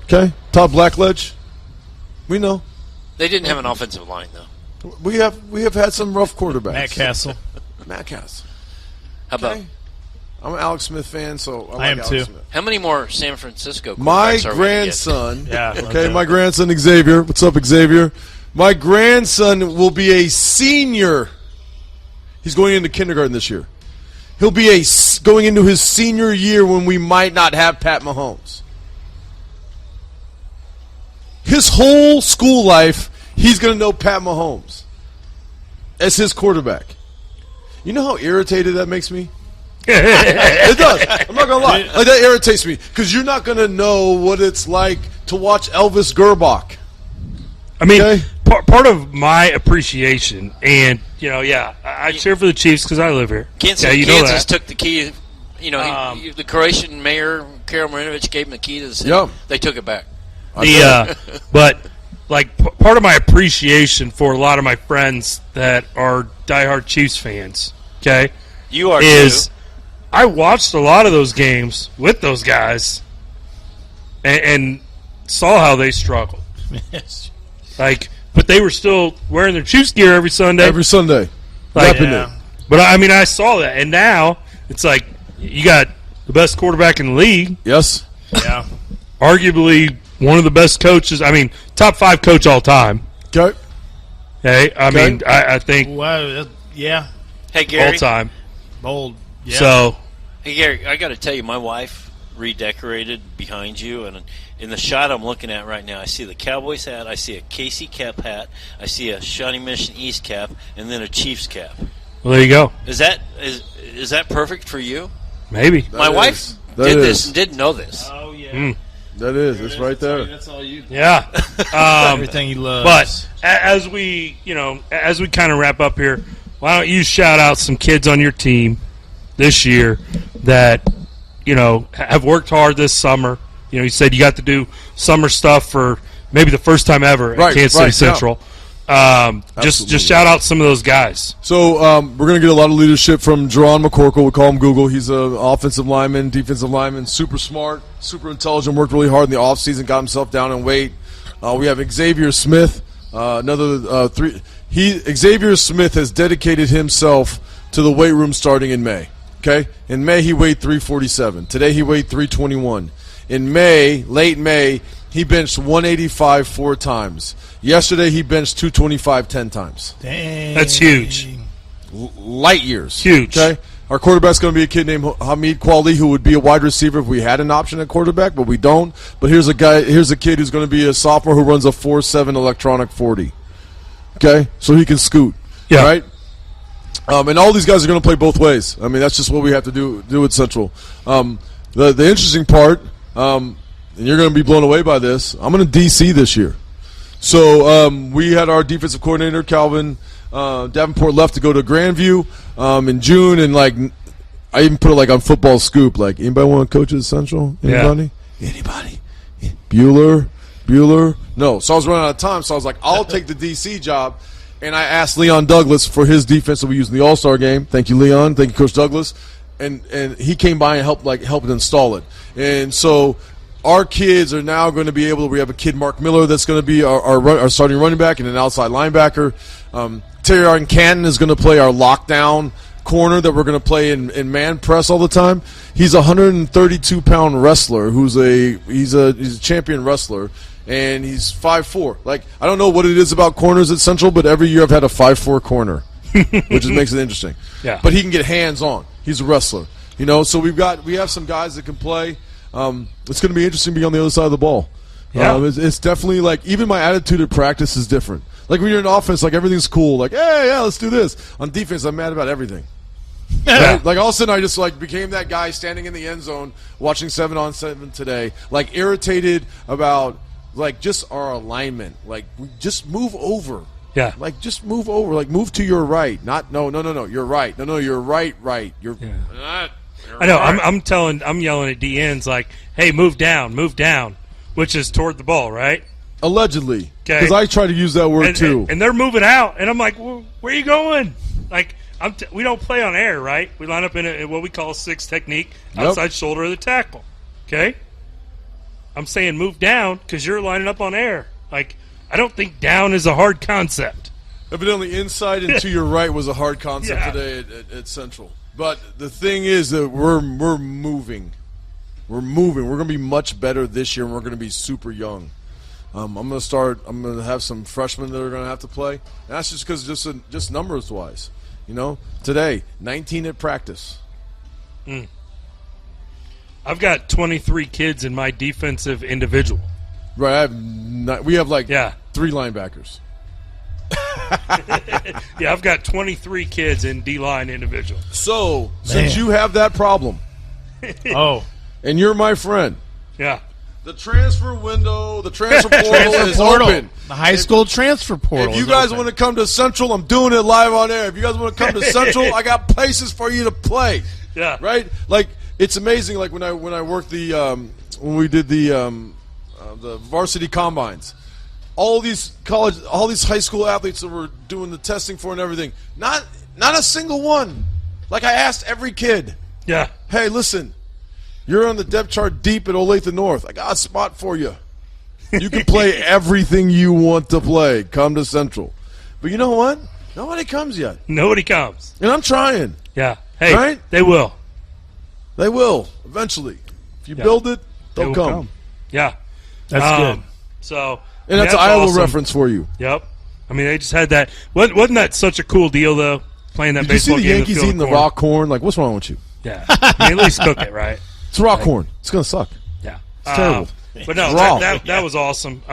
Okay, Todd Blackledge. We know. They didn't have an offensive line, though. We have had some rough quarterbacks. Matt Castle. Matt Castle. How about? I'm an Alex Smith fan, so I am like too. Alex Smith. How many more San Francisco quarterbacks My are we grandson. Yeah. Okay, my grandson Xavier. What's up, Xavier? My grandson will be a senior. He's going into kindergarten this year. He'll be going into his senior year when we might not have Pat Mahomes. His whole school life, he's going to know Pat Mahomes as his quarterback. You know how irritated that makes me? It does. I'm not going to lie. Like, that irritates me because you're not going to know what it's like to watch Elvis Gerbach. I mean, part of my appreciation, and, I cheer for the Chiefs because I live here. Kansas took the key. The Croatian mayor, Karol Marinovich, gave him the key to the city. Yep. They took it back. But, part of my appreciation for a lot of my friends that are diehard Chiefs fans, okay, you are is I watched a lot of those games with those guys and saw how they struggled. Yes. But they were still wearing their Chiefs gear every Sunday. Every Sunday. But I saw that, and now it's like you got the best quarterback in the league. Yes. Yeah. Arguably one of the best coaches. I mean, top 5 coach all time. Okay. Okay. I think. Wow. Yeah. Hey, Gary. All time. Bold. Yeah. So. Hey, Gary, I got to tell you, my wife redecorated behind you, and in the shot I'm looking at right now, I see the Cowboys hat, I see a KC cap hat, I see a Shawnee Mission East cap, and then a Chiefs cap. Well, there you go. Is that perfect for you? Maybe. My wife did this and didn't know this. Oh yeah. That is. It's right there. That's all you. Yeah. Everything you love. But as we kind of wrap up here, why don't you shout out some kids on your team this year that have worked hard this summer? You said you got to do summer stuff for maybe the first time ever at Kansas City Central. Just shout out some of those guys. So we're going to get a lot of leadership from Jerron McCorkle. We call him Google. He's an offensive lineman, defensive lineman, super smart, super intelligent, worked really hard in the offseason, got himself down in weight. We have Xavier Smith, another three. Xavier Smith has dedicated himself to the weight room starting in May. Okay? In May, he weighed 347. Today, he weighed 321. In May, late May, he benched 185 4 times. Yesterday, he benched 225 10 times. Dang. That's huge. Light years. Huge. Okay? Our quarterback's going to be a kid named Hamid Kwali, who would be a wide receiver if we had an option at quarterback, but we don't. But here's a kid who's going to be a sophomore who runs a 4.7 electronic 40. Okay? So he can scoot. Yeah. Right? And all these guys are going to play both ways. I mean, that's just what we have to do at Central. The interesting part, and you're going to be blown away by this, I'm going to DC this year. So we had our defensive coordinator, Calvin Davenport, left to go to Grandview in June, and I even put it on Football Scoop, anybody want to coach at Central? Anybody? Yeah. Anybody? Bueller? No. So I was running out of time, so I was like, I'll take the DC job. And I asked Leon Douglas for his defense that we used in the All-Star game. Thank you, Leon. Thank you, Coach Douglas. And he came by and helped install it. And so our kids are now going to be able to – we have a kid, Mark Miller, that's going to be our starting running back and an outside linebacker. Terry Canton is going to play our lockdown corner that we're going to play in man press all the time. He's a 132-pound wrestler he's a champion wrestler. And he's 5'4". I don't know what it is about corners at Central, but every year I've had a 5'4" corner, which makes it interesting. Yeah. But he can get hands on. He's a wrestler, So we have some guys that can play. It's going to be interesting to be on the other side of the ball. Yeah. It's definitely even my attitude at practice is different. When you're in offense, everything's cool. Hey, yeah, let's do this. On defense, I'm mad about everything. Yeah. Right? All of a sudden, I just became that guy standing in the end zone watching 7-on-7 today, irritated about. Just our alignment. We just move over. Yeah. Just move over. Move to your right. Not no. You're right. No. You're right. You're. Yeah. I know. Right. I'm yelling at DNs hey, move down, which is toward the ball, right? Allegedly. Okay. Because I try to use that word too. And they're moving out, and I'm like, well, where are you going? We don't play on air, right? We line up in what we call a 6 technique, outside shoulder of the tackle. Okay. I'm saying move down because you're lining up on air. Like, I don't think down is a hard concept. Evidently, inside and to your right was a hard concept today at Central. But the thing is that we're moving. We're moving. We're going to be much better this year, and we're going to be super young. I'm going to have some freshmen that are going to have to play. And that's just because just numbers-wise. Today, 19 at practice. I've got 23 kids in my defensive individual. Right. We have 3 linebackers. Yeah, I've got 23 kids in D-line individual. So, since you have that problem, and you're my friend, the transfer window, the transfer portal is open. The high school transfer portal. If you guys want to come to Central, I'm doing it live on air. If you guys want to come to Central, I got places for you to play. Yeah, right. Like, it's amazing. Like when I worked when we did the varsity combines. All these high school athletes that were doing the testing for and everything, not a single one. Like I asked every kid, hey, listen, you're on the depth chart deep at Olathe North. I got a spot for you. You can play everything you want to play. Come to Central. But you know what? Nobody comes yet. Nobody comes. And I'm trying. Yeah. Hey, right? They will. They will, eventually. If you build it, they'll come. Yeah. That's good. So... And that's an Iowa reference for you. Yep. I mean, they just had that. Wasn't that such a cool deal, though, playing that baseball game? Did you see the Yankees eating the raw corn? Like, what's wrong with you? Yeah. I mean, at least cook it, right? It's raw corn. It's going to suck. Yeah. It's terrible. But no, that was awesome.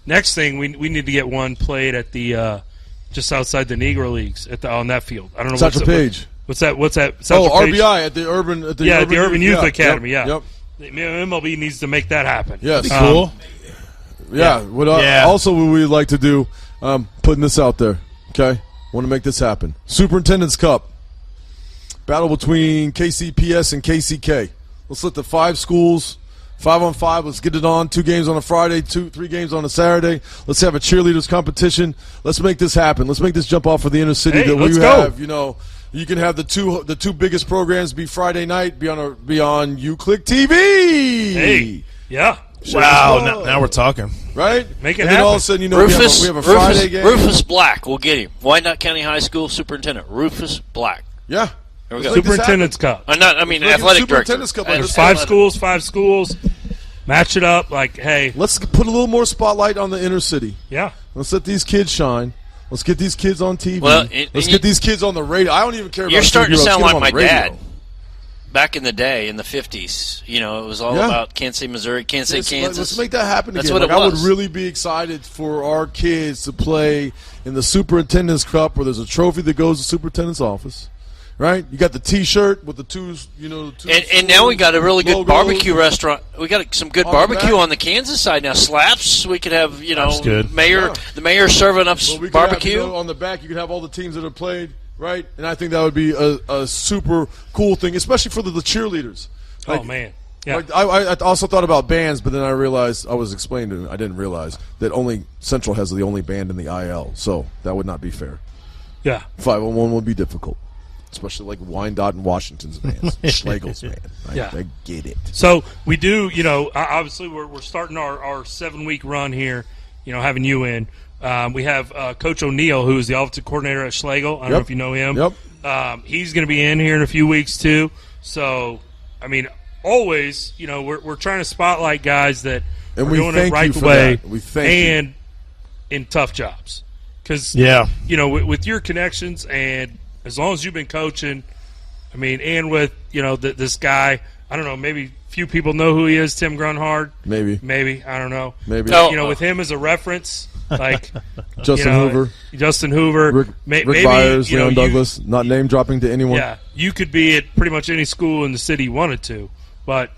Next thing, we need to get one played at the just outside the Negro Leagues on that field. I don't know Satchel Paige. What's that? RBI at the Urban Urban Youth Academy. Yeah. Yep. The MLB needs to make that happen. Yes. Cool. Yeah. Also, what we'd like to do, putting this out there, okay? Want to make this happen. Superintendent's Cup. Battle between KCPS and KCK. Let's let the 5 schools, 5-on-5, let's get it on. 2 games on a Friday, 3 games on a Saturday. Let's have a cheerleaders competition. Let's make this happen. Let's make this jump off for the inner city. Hey, let's go. You can have the two biggest programs be Friday night, be on UClick TV. Hey, yeah. Wow, now we're talking. Right? Make it and happen. then all of a sudden, we have a Friday game. Rufus Black, we'll get him. Wyandotte County High School Superintendent, Rufus Black. Yeah. There we go. Superintendent's Cup. Athletic director. Superintendent's Cup. There's 5 schools. Match it up. Like, hey. Let's put a little more spotlight on the inner city. Yeah. Let's let these kids shine. Let's get these kids on TV. Well, let's get these kids on the radio. I don't even care about You're starting to sound like my radio. dad. Back in the day, in the 50s, it was all about Kansas City, Missouri, Kansas City, Kansas. Let's make that happen That's again. what it I would was. really be excited for our kids to play in the Superintendent's Cup where there's a trophy that goes to the superintendent's office. Right? You got the T-shirt with the two. And now we got a really good logos. Barbecue restaurant. We got some good barbecue on the Kansas side now. Slaps. We could have good. the mayor serving up we could barbecue. have, on the back. You could have all the teams that have played. Right? And I think that would be a super cool thing, especially for the cheerleaders. Oh man. Yeah. Like, I also thought about bands, but then I realized I didn't realize that only Central has the only band in the IL, so that would not be fair. Yeah. 501 would be difficult. Especially like Wyandotte and Washington's bands, Schlegel's band. I get it. So we do, obviously we're starting our 7-week run here, having you in. We have Coach O'Neill, who is the offensive coordinator at Schlegel. I don't know if you know him. Yep. He's going to be in here in a few weeks too. So, I mean, always, we're trying to spotlight guys that are doing it right way and in tough jobs. Because, with your connections and as long as you've been coaching, I mean, and with, this guy, I don't know, maybe few people know who he is, Tim Grunhard. Maybe, I don't know. Maybe. With him as a reference, like Justin Hoover, Rick Byers, Leon Douglas, not name dropping to anyone. Yeah, you could be at pretty much any school in the city you wanted to, but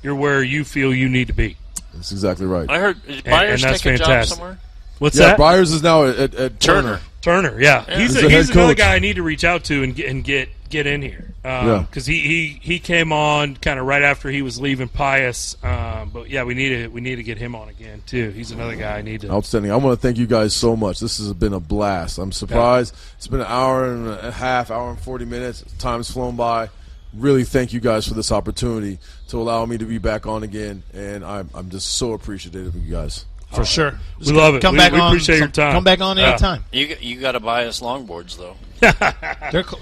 you're where you feel you need to be. That's exactly right. I heard Byers and that's take a job fantastic. somewhere. What's that? Byers is now at Turner. Turner, yeah. He's the head another coach. guy I need to reach out to and get in here. Because he came on kind of right after he was leaving Pius. But yeah, we need to get him on again too. He's another guy I need to. Outstanding. I want to thank you guys so much. This has been a blast. I'm surprised. It's been an hour and a half, hour and 40 minutes. Time's flown by. really thank you guys for this opportunity to allow me to be back on again, and I'm just so appreciative of you guys. For sure. We love it. Come we, back we on. appreciate your time. Come back on anytime. You got to buy us longboards though.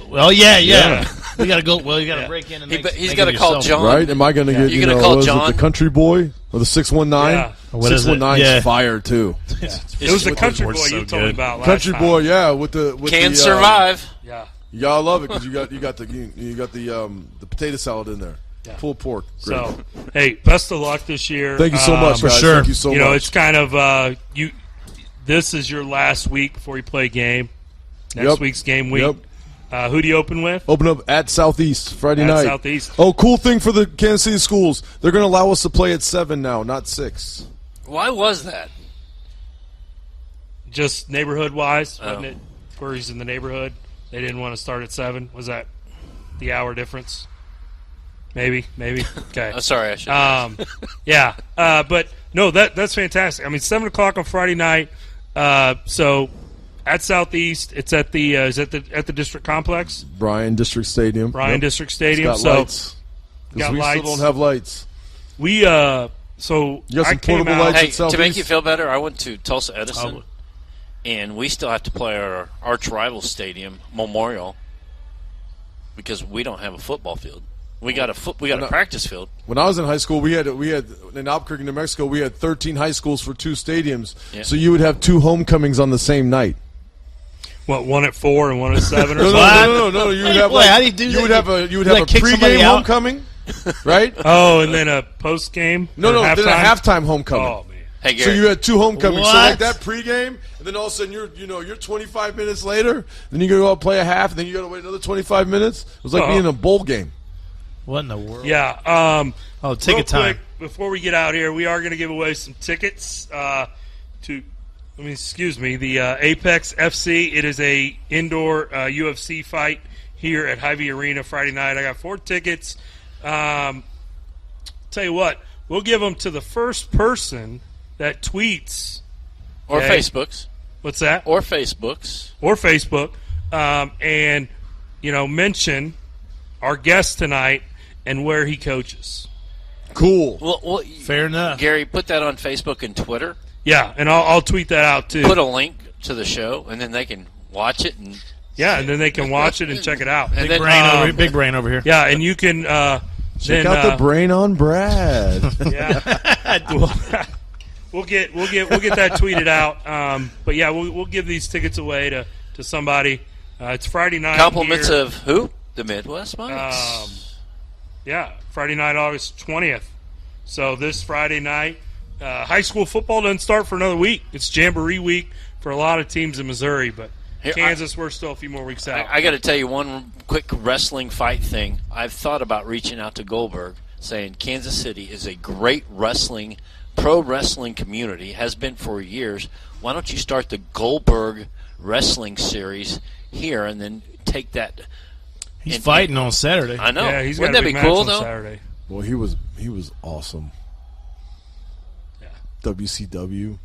Well, yeah. We got to go. Well, you got to break in and He's got to call John. Right? Am I going to get You're gonna call what is John? it, the Country Boy or the 619? Yeah. What is it? 619's Yeah. fire too. It was the country boy so you told me good. about last Country time. Boy, yeah, with Can the, survive. Yeah. You gotta love it because you got the potato salad in there, pulled pork. Great. So, hey, best of luck this year. Thank you so much, for guys. sure. Thank you so You much. know, it's kind of you. This is your last week before you play a game. Next Yep. week's game week. Who do you open with? Open up at Southeast Friday At night. Southeast. Oh, cool thing for the Kansas City schools. They're going to allow us to play at 7 now, not 6. Why was that? Just neighborhood-wise, wasn't it? Where he's in the neighborhood, they didn't want to start at 7. Was that the hour difference? Maybe. Okay. Sorry, I should. Yeah. But no, that's fantastic. I mean, 7 o'clock on Friday night. So at Southeast, it's at the at the district complex, Bryan District Stadium. Bryan District Stadium. It's got So lights. 'Cause got we lights. still don't have lights. we so You got some I came portable out. lights? Hey, at Southeast? to make you feel better, I went to Tulsa Edison, and we still have to play our arch rival stadium, Memorial, because we don't have a football field. We got a practice field. When I was in high school, we had in Albuquerque, New Mexico, we had 13 high schools for 2 stadiums. Yeah. So you would have 2 homecomings on the same night. What, 1 at 4 and 1 at 7 or No, something? no. You would have Wait, how do you do that? would have a like kick somebody pregame out? homecoming, right? Oh, and then a post game. No, then a halftime homecoming. Oh man. Hey, So Gary, you had 2 homecomings. So What? like that pregame, and then all of a sudden you're 25 minutes later, then you got to go out play a half, and then you got to wait another 25 minutes. It was like being in a bowl game. What in the world? Yeah. Oh, ticket real time. quick, before we get out here, we are going to give away some tickets to. The Apex FC. It is a indoor UFC fight here at Hy-Vee Arena Friday night. I got 4 tickets. Tell you what, we'll give them to the first person that tweets. or okay. Facebooks, What's that? or Facebooks. Or Facebook, and mention our guest tonight and where he coaches. Cool. Well, Fair enough. Gary, put that on Facebook and Twitter. Yeah, and I'll tweet that out too. Put a link to the show, and then they can watch it. And and then they can watch it and check it out. And Big then, big brain over here. Yeah, and you can Check out the brain on Brad. Yeah, we'll get that tweeted out. But yeah, we'll give these tickets away to somebody. It's Friday night. compliments here. of who? The Midwest Mikes. Yeah, Friday night, August 20th. So this Friday night, high school football doesn't start for another week. It's Jamboree week for a lot of teams in Missouri, but Here, Kansas, we're still a few more weeks out. I got to tell you one quick wrestling fight thing. I've thought about reaching out to Goldberg, saying Kansas City is a great pro wrestling community, has been for years. Why don't you start the Goldberg wrestling series here and then take that? He's fighting on Saturday. I know. Yeah, he's got Wouldn't a that big be match cool on though? Saturday. Well, he was awesome. Yeah. WCW,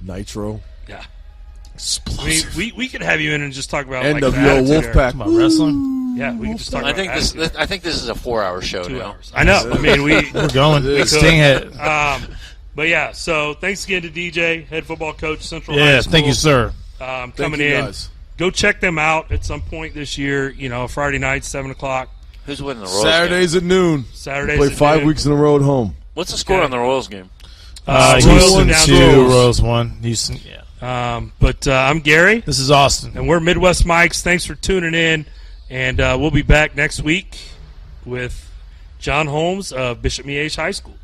Nitro, Yeah. I explosive. mean, we could have you in and just talk about NWO like the attitude era. Wolfpack. About wrestling. Yeah, we could just talk I about think attitude. I think this is a 4-hour show 2 now. hours. I know. I mean, We're going. We could. Sting had. but yeah. So thanks again to DJ, head football coach, Central High Yes, School. thank you, sir. Thank Coming you, in. guys. Go check them out at some point this year. Friday night, 7 o'clock. Who's winning the Royals Saturdays at noon. Saturdays. Play at 5 noon. weeks in a row at home. game? What's the score Okay. on the Royals game? Royals Houston down 2, Royals. Royals 1. Houston, yeah. But I'm Gary, This is Austin. and we're Midwest Mikes. Thanks for tuning in, and we'll be back next week with John Holmes of Bishop Miege High School.